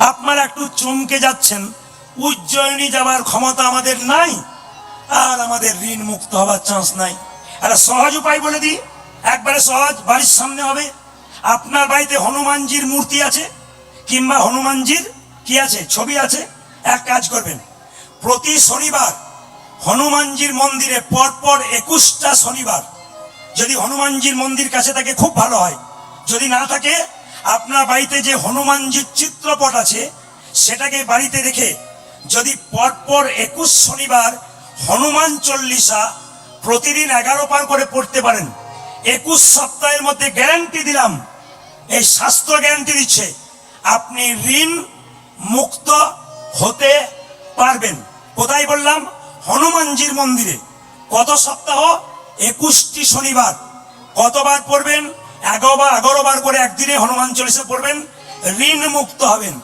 আপনারা একটু চমকে যাচ্ছেন, উজ্জয়িনী যাওয়ার ক্ষমতা আমাদের নাই, আর আমাদের ঋণ মুক্ত হওয়ার চান্স নাই। একটা সহজ উপায় বলে দিই, একবারে সহজ, বাড়ির সামনে হবে। আপনার বাড়িতে হনুমানজির মূর্তি আছে কিংবা হনুমানজির কি আছে, ছবি আছে। এক কাজ করবেন, প্রতি শনিবার হনুমানজির মন্দিরে পরপর 21টা শনিবার, যদি হনুমানজির মন্দির কাছে থাকে খুব ভালো হয়, যদি না থাকে আপনার বাড়িতে যে হনুমানজির চিত্রপট আছে সেটাকে বাড়িতে রেখে যদি পরপর 21 শনিবার হনুমান চল্লিশা প্রতিদিন 11 পার করে পড়তে পারেন, 21 সপ্তাহের মধ্যে গ্যারান্টি দিলাম, এই শাস্ত্র গ্যারান্টি দিচ্ছে, আপনি ঋণ মুক্ত হতে পারবেন। কোথায় বললাম? হনুমানজির মন্দিরে। কত সপ্তাহ? 21টি শনিবার। কতবার পড়বেন? 11 বার করে একদিনে হনুমান চল্লিশা পড়বেন, ঋণ মুক্ত হবেন।